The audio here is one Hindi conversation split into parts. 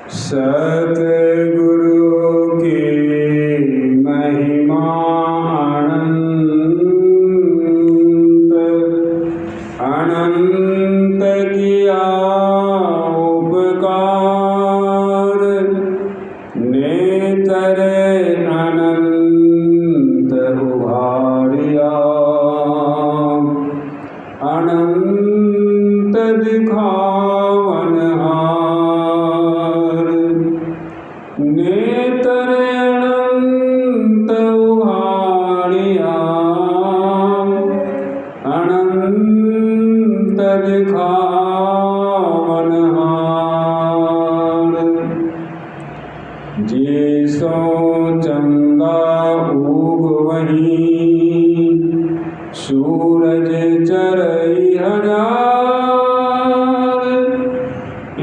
सतगुरु की महिमा अनंत, अनंत किया उपकार, नेतर अनंत उभारिया, अनंत दिखावन हार, नेतर अनंत उभारिया, अनंत दिखावन हार। जैसो चंदा उग वहीं, सूरज चरई हजार, ए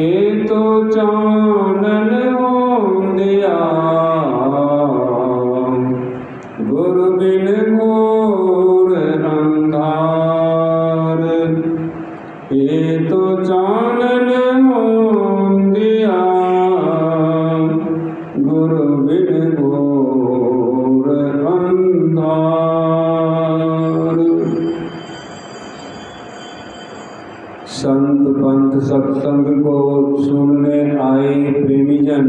तो चानन होंदिया, गुरु बिन घोर अंधार, ए तो चानन होंदिया, गुरु बिन घोर अंधार। संत पंथ सत्संग को सुनने आए प्रेमीजन,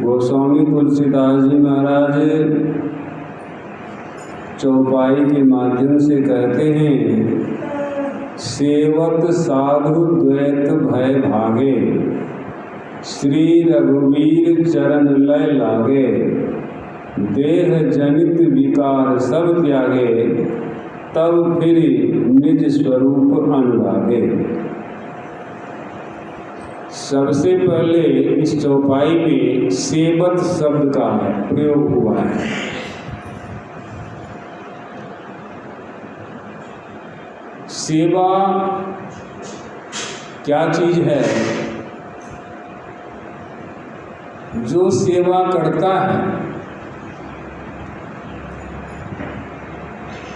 गोस्वामी तुलसीदास जी महाराज चौपाई के माध्यम से कहते हैं, सेवक साधु द्वैत भय भागे, श्री रघुवीर चरण लय लागे, देह जनित विकार सब त्यागे, तब फिर निज स्वरूप अनुरागे। सबसे पहले इस चौपाई में सेवक शब्द का प्रयोग हुआ है। सेवा क्या चीज है? जो सेवा करता है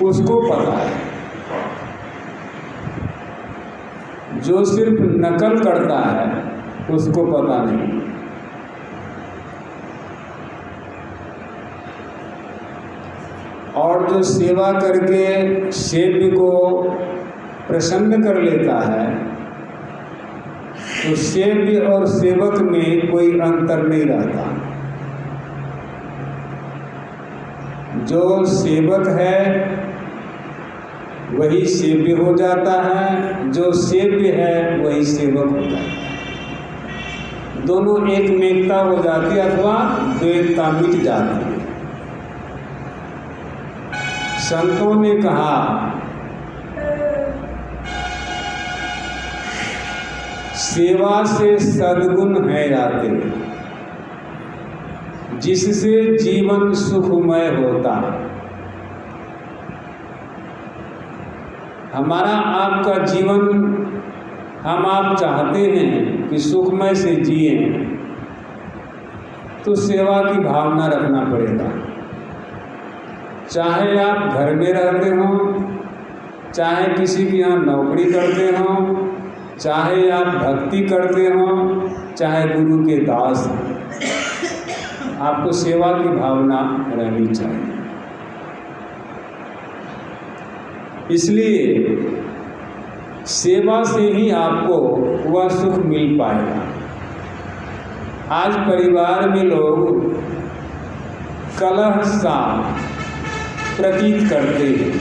उसको पता है, जो सिर्फ नकल करता है उसको पता नहीं। और जो सेवा करके सेव्य को प्रसन्न कर लेता है, तो सेव्य और सेवक में कोई अंतर नहीं रहता। जो सेवक है वही सेव्य हो जाता है, जो सेव्य है वही सेवक हो जाता है। दोनों एक मेकता हो जाती है अथवा द्वैतता मिट जाती है। संतों ने कहा, सेवा से सद्गुण है आते, जिससे जीवन सुखमय होता है। हमारा आपका जीवन हम आप चाहते हैं कि सुखमय से जिए, तो सेवा की भावना रखना पड़ेगा। चाहे आप घर में रहते हो, चाहे किसी के यहाँ नौकरी करते हो, चाहे आप भक्ति करते हो, चाहे गुरु के दास हो, आपको सेवा की भावना रहनी चाहिए। इसलिए सेवा से ही आपको वह सुख मिल पाएगा। आज परिवार में लोग कलह सा प्रतीत करते हैं,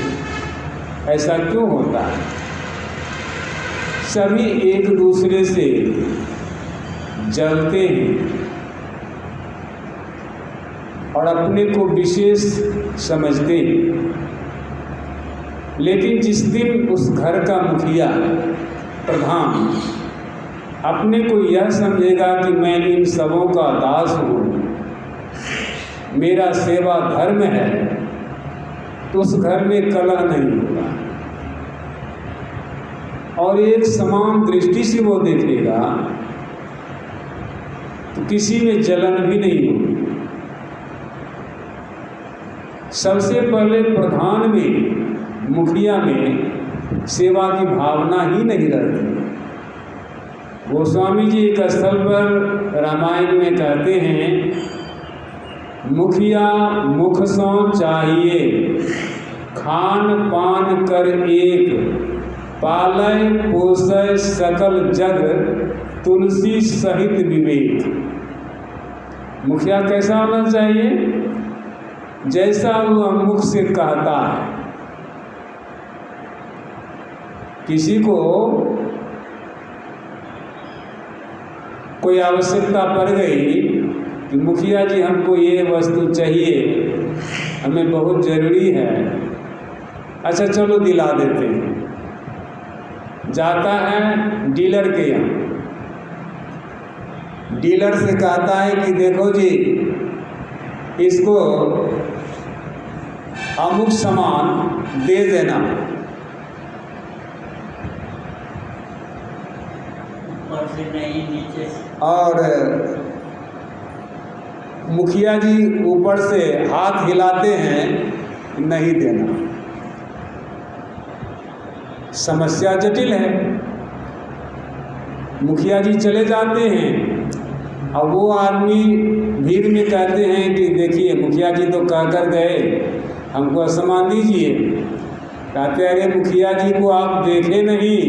ऐसा क्यों होता है? सभी एक दूसरे से जलते हैं और अपने को विशेष समझते हैं, लेकिन जिस दिन उस घर का मुखिया प्रधान अपने को यह समझेगा कि मैं इन सबों का दास हूँ, मेरा सेवा धर्म है, तो उस घर में कलह नहीं होगा और एक समान दृष्टि से वो देखेगा, तो किसी में जलन भी नहीं होगी। सबसे पहले प्रधान में, मुखिया में सेवा की भावना ही नहीं रहती। गोस्वामी जी एक स्थल पर रामायण में कहते हैं, मुखिया मुख सो चाहिए, खान पान कर एक, पालय पोषय सकल जग, तुलसी सहित विवेक। मुखिया कैसा होना चाहिए? जैसा वह मुख से कहता है। किसी को कोई आवश्यकता पड़ गई कि मुखिया जी हमको ये वस्तु चाहिए, हमें बहुत ज़रूरी है, अच्छा चलो दिला देते हैं। जाता है डीलर के यहाँ, डीलर से कहता है कि देखो जी इसको अमुक सामान दे देना, ऊपर से नहीं नीचे से। और मुखिया जी ऊपर से हाथ हिलाते हैं, नहीं देना। समस्या जटिल है। मुखिया जी चले जाते हैं, अब वो आदमी भीड़ में कहते हैं कि देखिए मुखिया जी तो कह कर गए हमको सामान दीजिए। कहते अरे मुखिया जी को आप देखे नहीं,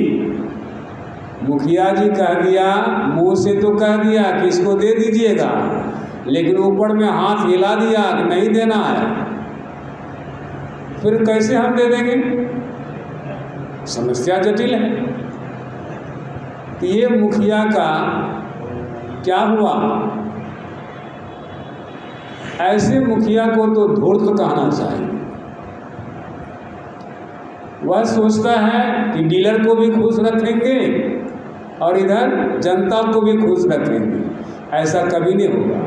मुखिया जी कह दिया, मुंह से तो कह दिया कि इसको दे दीजिएगा, लेकिन ऊपर में हाथ हिला दिया कि नहीं देना है, फिर कैसे हम दे देंगे? समस्या जटिल है। तो ये मुखिया का क्या हुआ? ऐसे मुखिया को तो धूर्त कहना चाहिए। वह सोचता है कि डीलर को भी खुश रखेंगे और इधर जनता को भी खुश रखेंगे। ऐसा कभी नहीं होगा।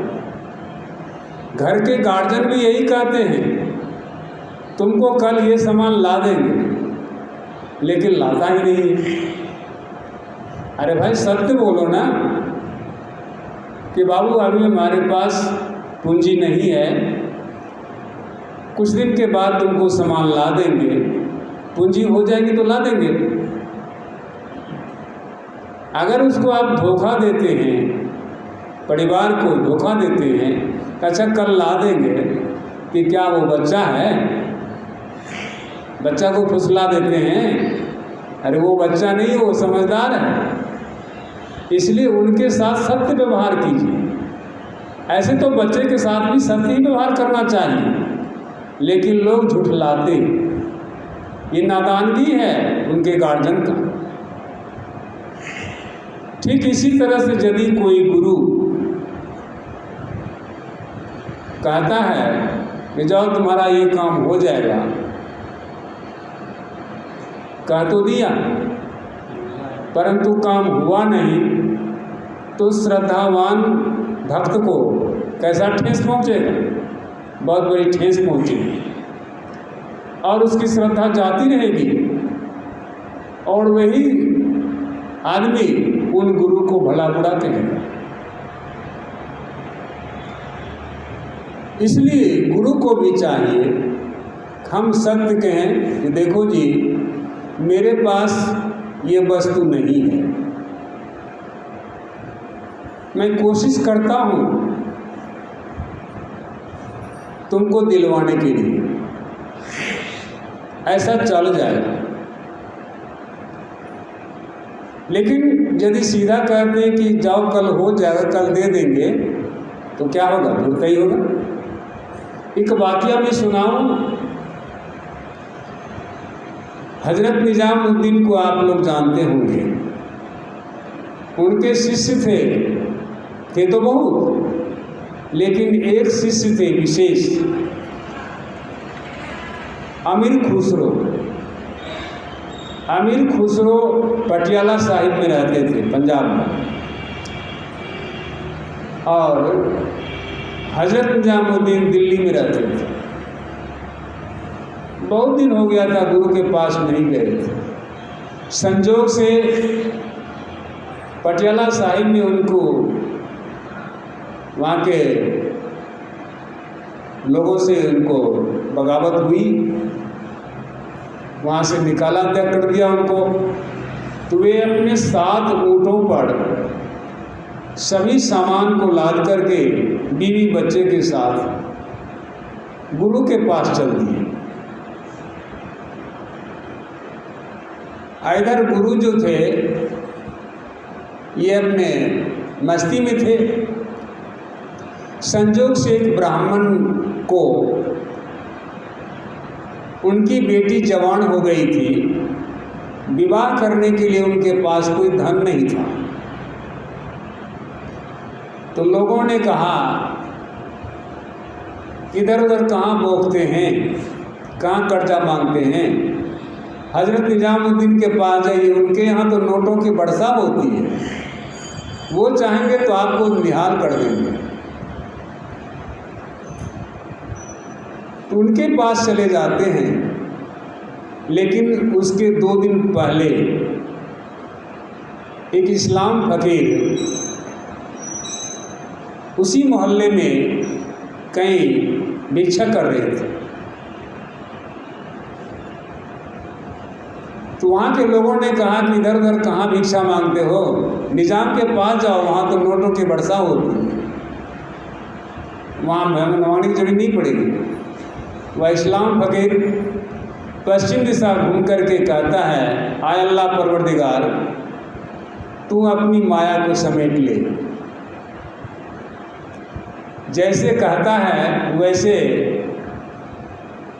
घर के गार्जियन भी यही कहते हैं, तुमको कल ये सामान ला देंगे, लेकिन लाता ही नहीं है। अरे भाई सत्य बोलो ना कि बाबू अभी हमारे पास पूंजी नहीं है, कुछ दिन के बाद तुमको सामान ला देंगे, पूंजी हो जाएगी तो ला देंगे। अगर उसको आप धोखा देते हैं, परिवार को धोखा देते हैं, अच्छा कल ला देंगे, कि क्या वो बच्चा है? बच्चा को फुसला देते हैं। अरे वो बच्चा नहीं, वो समझदार है। इसलिए उनके साथ सत्य व्यवहार कीजिए। ऐसे तो बच्चे के साथ भी सत्य ही व्यवहार करना चाहिए, लेकिन लोग झुठलाते। ये नादानगी है उनके गार्जियन का। ठीक इसी तरह से यदि कोई गुरु कहता है कि जाओ तुम्हारा ये काम हो जाएगा, कह तो दिया परंतु काम हुआ नहीं, तो श्रद्धावान भक्त को कैसा ठेस पहुंचेगा? बहुत बड़ी ठेस पहुंचेगी और उसकी श्रद्धा जाती रहेगी, और वही आदमी उन गुरु को भला बुरा कहेगा। इसलिए गुरु को भी चाहिए हम सत्य कहें कि देखो जी मेरे पास ये वस्तु नहीं है, मैं कोशिश करता हूँ तुमको दिलवाने के लिए, ऐसा चल जाएगा। लेकिन यदि सीधा कहते हैं कि जाओ कल हो जाएगा, कल दे देंगे, तो क्या होगा? धोखा ही होगा। एक वाकया में सुनाऊं। हजरत निजामुद्दीन को आप लोग जानते होंगे। उनके शिष्य थे तो बहुत, लेकिन एक शिष्य थे विशेष, अमीर खुसरो। अमीर खुसरो पटियाला साहिब में रहते थे, पंजाब में, और हजरत निजामुद्दीन दिल्ली में रहते थे। बहुत दिन हो गया था गुरु के पास नहीं गए थे। संजोग से पटियाला साहिब में उनको वहाँ के लोगों से उनको बगावत हुई, वहाँ से निकाला तय कर दिया उनको। तो वे अपने 7 ऊँटों पर सभी सामान को लाद करके बीवी बच्चे के साथ गुरु के पास चल दिए। इधर गुरु जो थे ये अपने मस्ती में थे। संजोग से एक ब्राह्मण को उनकी बेटी जवान हो गई थी, विवाह करने के लिए उनके पास कोई धन नहीं था। तो लोगों ने कहा इधर उधर कहाँ भोगते हैं, कहाँ कर्जा मांगते हैं, हजरत निजामुद्दीन के पास जाइए, उनके यहाँ तो नोटों की बरसा होती है, वो चाहेंगे तो आपको निहाल कर देंगे। तो उनके पास चले जाते हैं, लेकिन उसके 2 दिन पहले एक इस्लाम फकीर उसी मोहल्ले में कहीं भिक्षा कर रहे थे। तो वहाँ के लोगों ने कहा कि इधर उधर कहाँ भिक्षा मांगते हो, निजाम के पास जाओ, वहाँ तो नोटों की बरसा होती है, वहाँ मनवाने की जरूरत नहीं पड़ेगी। वह इस्लाम फकीर पश्चिम दिशा घूम करके कहता है, आय अल्लाह परवरदिगार, तू अपनी माया को समेट ले। जैसे कहता है वैसे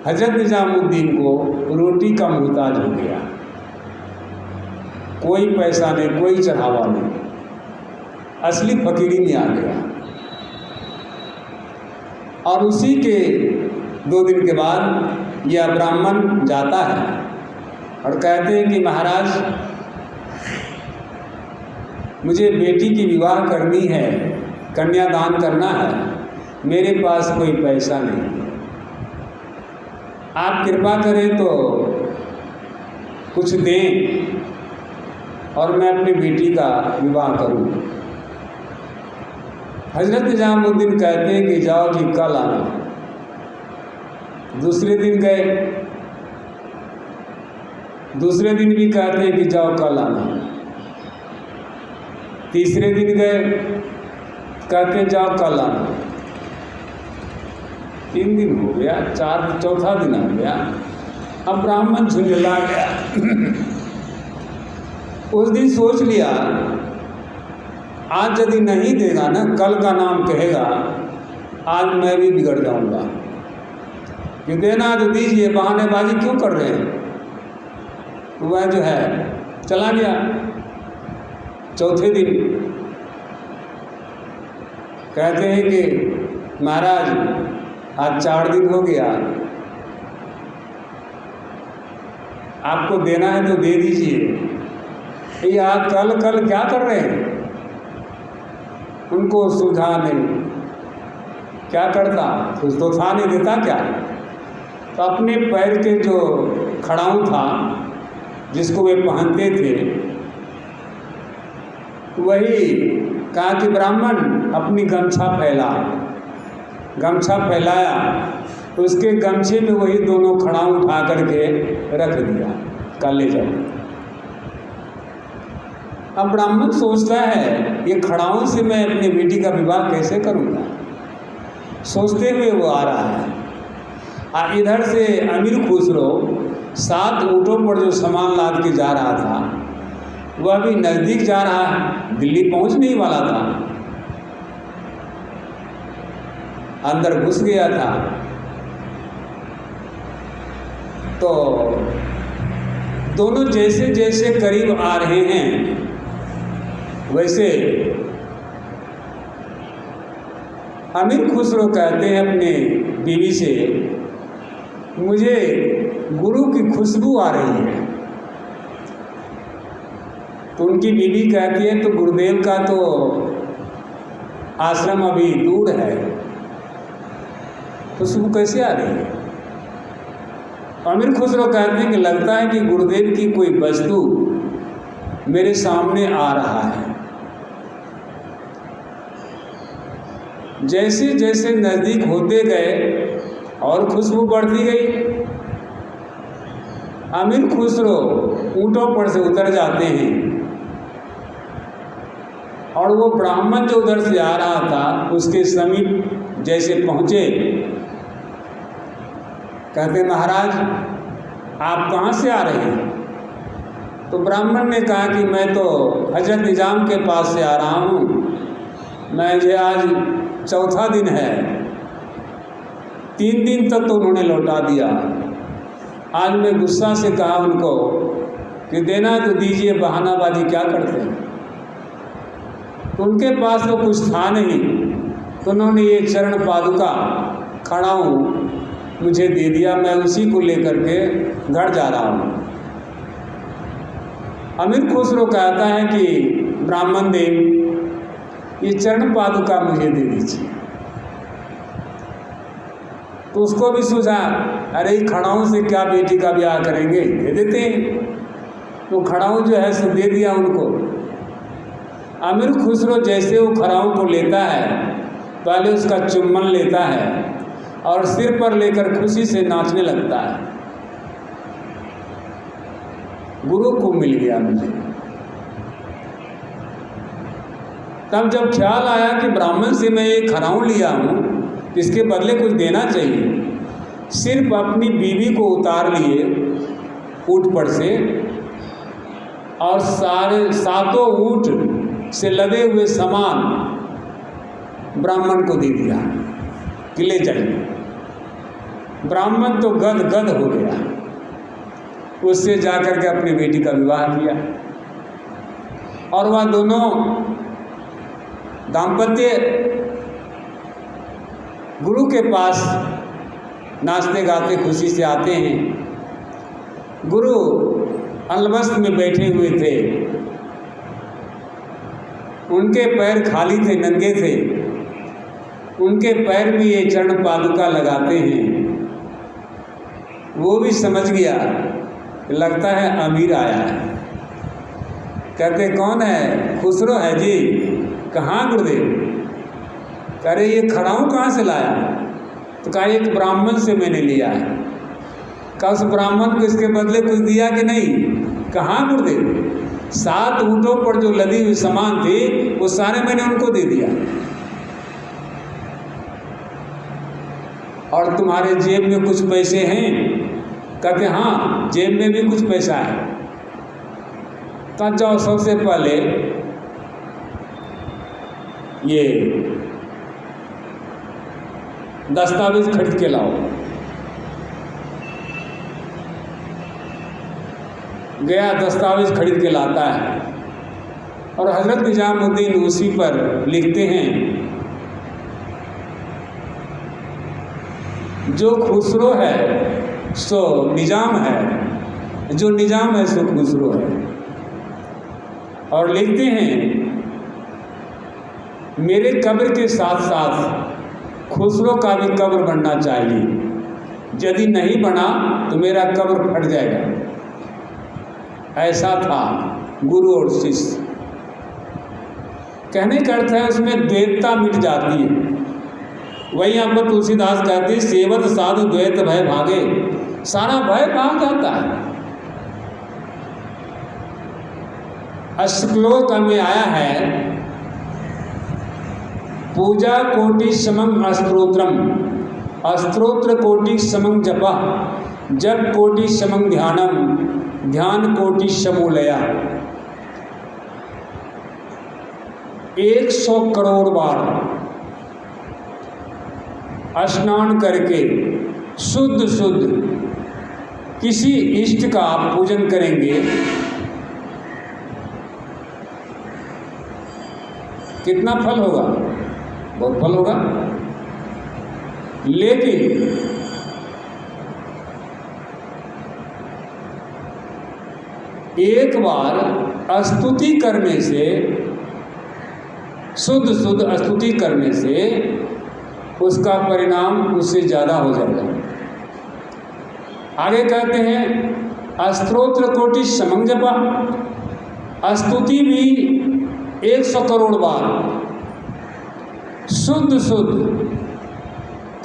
हजरत निजामुद्दीन को रोटी का मुहताज हो गया। कोई पैसा नहीं, कोई चढ़ावा नहीं, असली फकीरी में आ गया। और उसी के 2 दिन के बाद यह ब्राह्मण जाता है और कहते हैं कि महाराज, मुझे बेटी की विवाह करनी है, कन्यादान करना है, मेरे पास कोई पैसा नहीं, आप कृपा करें तो कुछ दें और मैं अपनी बेटी का विवाह करूं। हजरत निजामुद्दीन कहते हैं कि जाओ कि कल आना। दूसरे दिन गए, दूसरे दिन भी कहते हैं कि जाओ कल आना। तीसरे दिन गए, कहते हैं जाओ कल आना। 3 दिन हो गया, चौथा दिन आ गया। अब ब्राह्मण झुंझला गया। उस दिन सोच लिया, आज यदि नहीं देगा ना, कल का नाम कहेगा, आज मैं भी बिगड़ जाऊंगा। कि देना तो दीजिए, बहानेबाजी क्यों कर रहे हैं। तो वह जो है चला गया। चौथे दिन कहते हैं कि महाराज आज 4 दिन हो गया, आपको देना है तो दे दीजिए। ये आज कल क्या कर रहे हैं। उनको सुझा नहीं, क्या करता, कुछ तो था नहीं, देता क्या। तो अपने पैर के जो खड़ाऊँ था जिसको वे पहनते थे, वही कहा कि ब्राह्मण अपनी गमछा फैला। गमछा फैलाया तो उसके गमछे में वही दोनों खड़ाऊँ उठा करके रख दिया, कल ले जाओ। अब ब्राह्मण सोचता है ये खड़ाऊँ से मैं अपनी बेटी का विवाह कैसे करूँगा। सोचते हुए वो आ रहा है। और इधर से अमीर खुसरो 7 ऊँटों पर जो सामान लाद के जा रहा था, वह भी नज़दीक जा रहा है, दिल्ली पहुँचने ही वाला था। अंदर घुस गया था तो दोनों जैसे जैसे करीब आ रहे हैं, वैसे अमीर खुसरो कहते हैं अपने बीवी से, मुझे गुरु की खुशबू आ रही है। तो उनकी बीवी कहती है, तो गुरुदेव का तो आश्रम अभी दूर है, खुशबू कैसे आ रही है। अमीर खुसरो कहते हैं कि लगता है कि गुरुदेव की कोई वस्तु मेरे सामने आ रहा है। जैसे जैसे नज़दीक होते गए और खुशबू बढ़ती गई। अमीर खुसरो ऊंटों पर से उतर जाते हैं और वो ब्राह्मण जो उधर से आ रहा था उसके समीप जैसे पहुँचे, कहते महाराज आप कहाँ से आ रहे हैं? तो ब्राह्मण ने कहा कि मैं तो हजरत निजाम के पास से आ रहा हूँ, मुझे आज चौथा दिन है, 3 दिन तक तो उन्होंने लौटा दिया। आज मैं गुस्सा से कहा उनको कि देना तो दीजिए, बहानाबाजी क्या करते हैं। तो उनके पास तो कुछ था नहीं, तो उन्होंने ये चरण पादुका खड़ा हूँ मुझे दे दिया, मैं उसी को लेकर के घर जा रहा हूँ। अमीर खुसरो कहता है कि ब्राह्मण देव ये चरण पादुका मुझे दे दीजिए। तो उसको भी सूझा, अरे खड़ाऊ से क्या बेटी का ब्याह करेंगे, दे देते हैं। तो खड़ाऊ जो है सो दे दिया उनको। अमीर खुसरो जैसे वो खड़ाऊ को लेता है, पहले उसका चुम्बन लेता है और सिर पर लेकर खुशी से नाचने लगता है। गुरु को मिल गया मुझे। तब जब ख्याल आया कि ब्राह्मण से मैं ये खड़ाऊ लिया हूँ, इसके बदले कुछ देना चाहिए, सिर्फ अपनी बीवी को उतार लिए ऊँट पर से और सारे 7 ऊँट से लदे हुए सामान ब्राह्मण को दे दिया कि ले जाइए। ब्राह्मण तो गद गद हो गया, उससे जाकर के अपनी बेटी का विवाह किया और वह दोनों दाम्पत्य गुरु के पास नाचते गाते खुशी से आते हैं। गुरु अलवस्त्र में बैठे हुए थे, उनके पैर खाली थे, नंगे थे, उनके पैर में ये चरण पादुका लगाते हैं। वो भी समझ गया, लगता है अमीर आया है। कहते कौन है? खुसरो है जी। कहाँ गुरुदेव? कह रहे ये खड़ाऊ कहाँ से लाया? तो कहा एक ब्राह्मण से मैंने लिया है। कहा उस ब्राह्मण को इसके बदले कुछ दिया कि नहीं? कहाँ गुरुदेव? 7 ऊँटों पर जो लदी हुई सामान थी वो सारे मैंने उनको दे दिया। और तुम्हारे जेब में कुछ पैसे हैं? कहते हाँ जेब में भी कुछ पैसा है। कहा जाओ सबसे पहले ये दस्तावेज खरीद के लाओ। गया दस्तावेज खरीद के लाता है और हजरत निजामुद्दीन उसी पर लिखते हैं, जो खुसरो है सो निजाम है, जो निजाम है सो खुसरो है। और लिखते हैं मेरे कब्र के साथ साथ खुसरो का भी कब्र बनना चाहिए, यदि नहीं बना तो मेरा कब्र फट जाएगा। ऐसा था गुरु और शिष्य। कहने का अर्थ है उसमें द्वैतता मिट जाती है। वही यहाँ पर तुलसीदास कहते हैं सेवत साधु द्वैत भय भागे, सारा भय भाग जाता है। अश्लोक में आया है पूजा कोटि समम अस्त्रोत्रम, अस्त्रोत्र कोटि समं जपा, जप कोटि समं ध्यानम, ध्यान कोटि समूलया। 100 करोड़ बार स्नान करके शुद्ध शुद्ध किसी इष्ट का आप पूजन करेंगे, कितना फल होगा? बहुत फल होगा। लेकिन एक बार स्तुति करने से, शुद्ध शुद्ध स्तुति करने से उसका परिणाम उससे ज़्यादा हो जाएगा। आगे कहते हैं स्त्रोत्र कोटि समं जपा, स्तुति भी 100 करोड़ बार शुद्ध शुद्ध,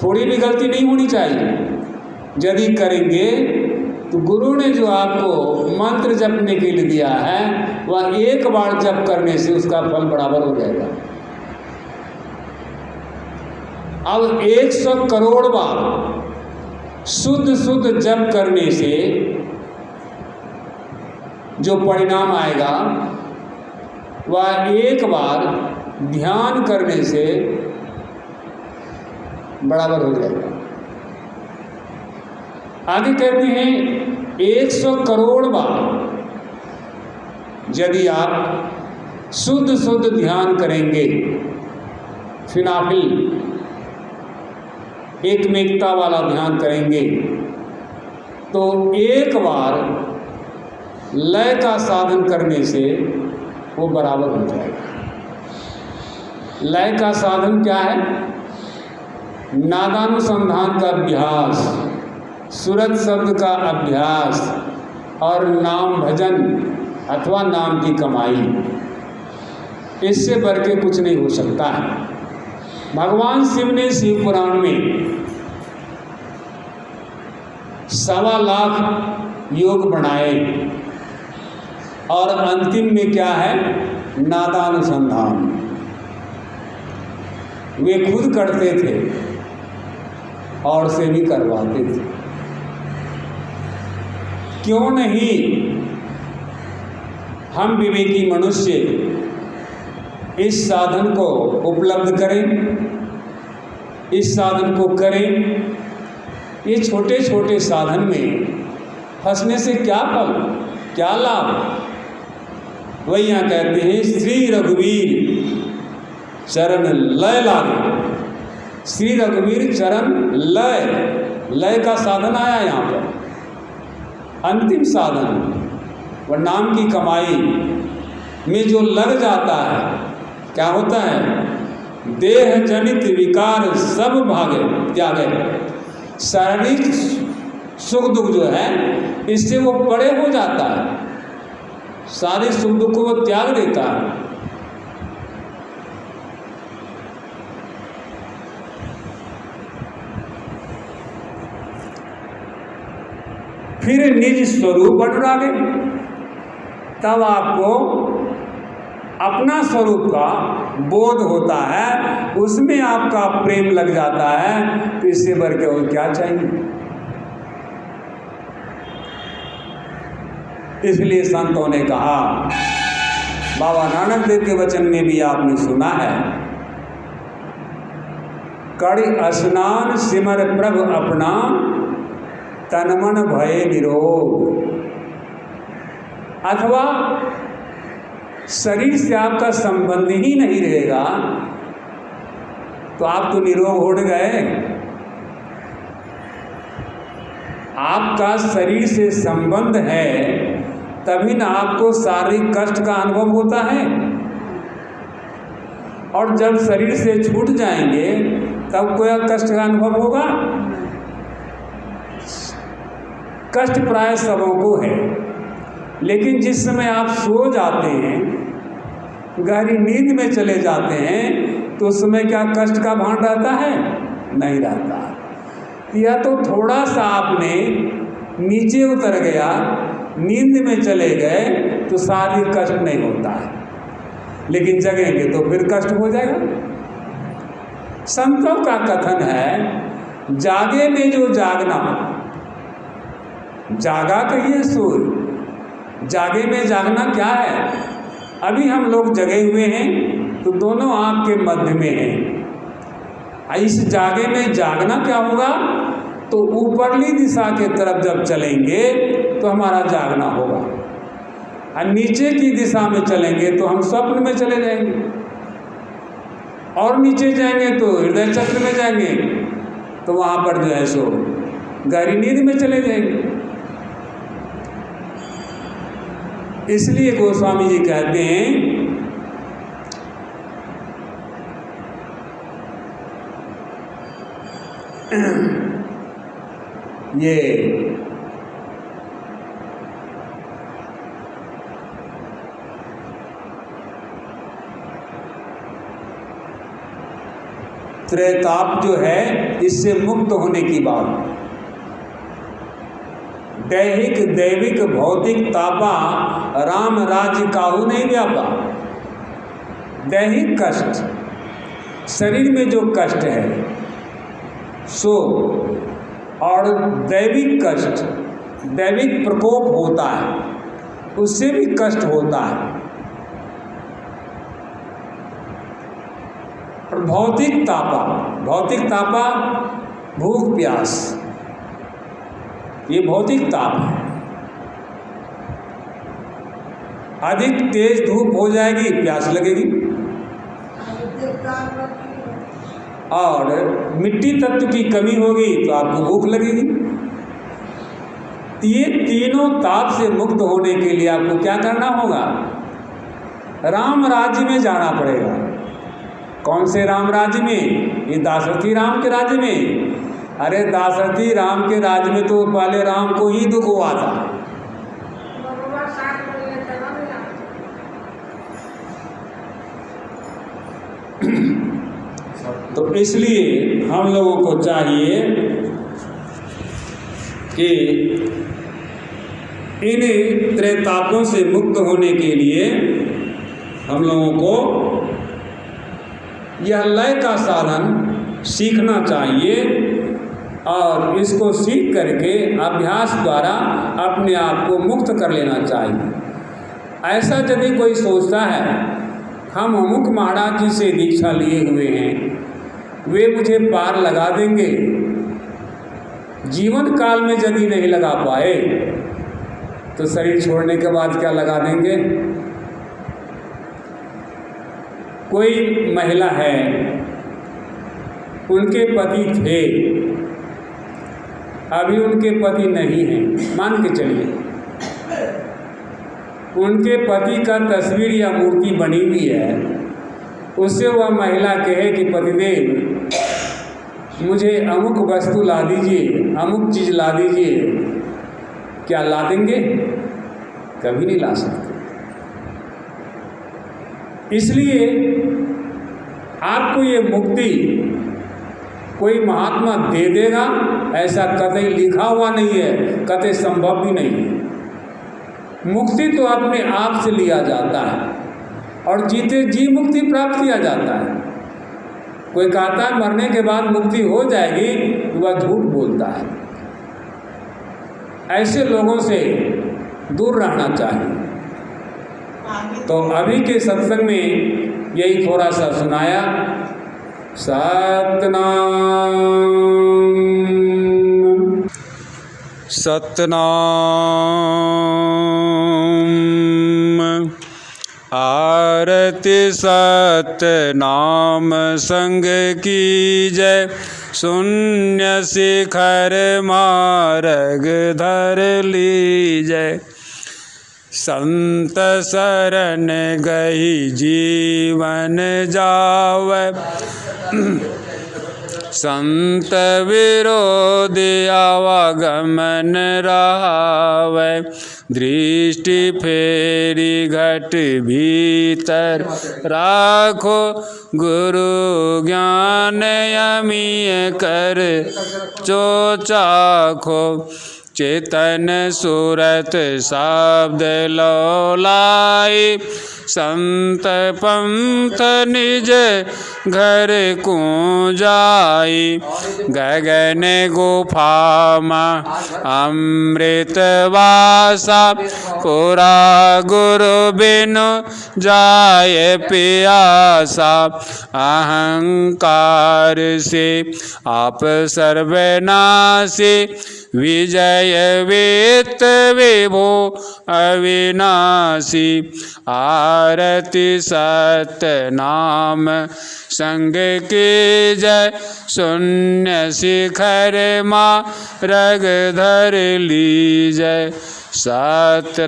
थोड़ी भी गलती नहीं होनी चाहिए। यदि करेंगे तो गुरु ने जो आपको मंत्र जपने के लिए दिया है वह एक बार जप करने से उसका फल बराबर हो जाएगा। अब 100 करोड़ बार शुद्ध शुद्ध जप करने से जो परिणाम आएगा वह एक बार ध्यान करने से बराबर हो जाएगा। आगे कहते हैं 100 करोड़ बार यदि आप शुद्ध शुद्ध ध्यान करेंगे, फिनाफिल एकमेकता वाला ध्यान करेंगे, तो एक बार लय का साधन करने से वो बराबर हो जाएगा। लय का साधन क्या है? नादानुसंधान का अभ्यास, सूरत शब्द का अभ्यास और नाम भजन अथवा नाम की कमाई। इससे बढ़ के कुछ नहीं हो सकता है। भगवान शिव ने शिव पुराण में 1.25 लाख योग बनाए और अंतिम में क्या है? नादानुसंधान। वे खुद करते थे और से भी करवाते थे। क्यों नहीं हम विवेकी मनुष्य इस साधन को उपलब्ध करें, इस साधन को करें। ये छोटे छोटे साधन में फंसने से क्या फल, क्या लाभ? वही यहाँ कहते हैं श्री रघुवीर चरण लय लागे। श्री रघुवीर चरण लय, लय का साधन आया यहाँ पर, अंतिम साधन। वह नाम की कमाई में जो लग जाता है क्या होता है? देह जनित विकार सब भागे त्यागे। शारीरिक सुख दुख जो है इससे वो परे हो जाता है, सारे सुख दुख को वो त्याग देता है। फिर निज स्वरूप अनुरागे, तब आपको अपना स्वरूप का बोध होता है, उसमें आपका प्रेम लग जाता है। तो इससे बढ़ के और क्या चाहिए? इसलिए संतों ने कहा, बाबा नानक देव के वचन में भी आपने सुना है, कड़ी स्नान सिमर प्रभु अपना तनमन भय निरोग। अथवा शरीर से आपका संबंध ही नहीं रहेगा तो आप तो निरोग हो गए। आपका शरीर से संबंध है तभी ना आपको शारीरिक कष्ट का अनुभव होता है, और जब शरीर से छूट जाएंगे तब कोई कष्ट का अनुभव होगा? कष्ट प्राय सबों को है, लेकिन जिस समय आप सो जाते हैं, गहरी नींद में चले जाते हैं, तो उस समय क्या कष्ट का भान रहता है? नहीं रहता। या तो थोड़ा सा आपने नीचे उतर गया, नींद में चले गए तो शारीरिक कष्ट नहीं होता है, लेकिन जगेंगे तो फिर कष्ट हो जाएगा। संतों का कथन है, जागे में जो जागना, जागा कहिए सूर्य, जागे में जागना क्या है? अभी हम लोग जगे हुए हैं तो दोनों आँख के मध्य में हैं। इस जागे में जागना क्या होगा? तो ऊपरली दिशा के तरफ जब चलेंगे तो हमारा जागना होगा, और नीचे की दिशा में चलेंगे तो हम स्वप्न में चले जाएंगे, और नीचे जाएंगे तो हृदय चक्र में जाएंगे, तो वहाँ पर जो है सो गहरी नींद में चले जाएंगे। इसलिए गोस्वामी जी कहते हैं, ये त्रेताप जो है इससे मुक्त होने की बात, दैहिक दैविक भौतिक तापा राम राज्य काहू नहीं व्यापा। दैहिक कष्ट, शरीर में जो कष्ट है सो, और दैविक कष्ट, दैविक प्रकोप होता है, उससे भी कष्ट होता है। और भौतिक तापा भूख प्यास, ये भौतिक ताप है। अधिक तेज धूप हो जाएगी, प्यास लगेगी, और मिट्टी तत्व की कमी होगी तो आपको भूख लगेगी। ये तीनों ताप से मुक्त होने के लिए आपको क्या करना होगा? राम राज्य में जाना पड़ेगा। कौन से राम राज्य में? ये दाशरथी राम के राज्य में। अरे दाशरथी राम के राज्य में तो पहले राम को ही दुख हुआ था। तो इसलिए हम लोगों को चाहिए कि इन त्रैतापों से मुक्त होने के लिए हम लोगों को यह लय का साधन सीखना चाहिए, और इसको सीख करके अभ्यास द्वारा अपने आप को मुक्त कर लेना चाहिए। ऐसा यदि कोई सोचता है हम अमुक महाराज जी से दीक्षा लिए हुए हैं, वे मुझे पार लगा देंगे, जीवन काल में यदि नहीं लगा पाए तो शरीर छोड़ने के बाद क्या लगा देंगे? कोई महिला है, उनके पति थे, अभी उनके पति नहीं हैं, मान के चलिए उनके पति का तस्वीर या मूर्ति बनी हुई है, उससे वह महिला कहे कि पतिदेव मुझे अमुक वस्तु ला दीजिए, अमुक चीज़ ला दीजिए, क्या ला देंगे? कभी नहीं ला सकते। इसलिए आपको ये मुक्ति कोई महात्मा दे देगा ऐसा कतई लिखा हुआ नहीं है, कतई संभव भी नहीं है। मुक्ति तो अपने आप से लिया जाता है, और जीते जी मुक्ति प्राप्त किया जाता है। कोई कहता है मरने के बाद मुक्ति हो जाएगी, वह झूठ बोलता है। ऐसे लोगों से दूर रहना चाहिए। तो अभी के सत्संग में यही थोड़ा सा सुनाया। सतनाम सतनाम, आरती सतनाम संग की जय, शून्य शिखर मार्ग धर लीजय। संत शरण गई जीवन जावै, संत विरोध आवागमन रहावै। दृष्टि फेरी घट भीतर राखो, गुरु ज्ञान अमीय कर जो चाखो। चेतन सूरत शब्द लौलाई, संत पंथ निज घर को जाई। गगन गुफा अमृत वासा, पुरा गुरु बिनु जाय पियासा। अहंकार से आप सर्वनाशी, विजय वित्त विभो अविनाशी। आरती सतनाम संग की जय, शून्य शिखर मार्ग धर लीजय। सतनाम।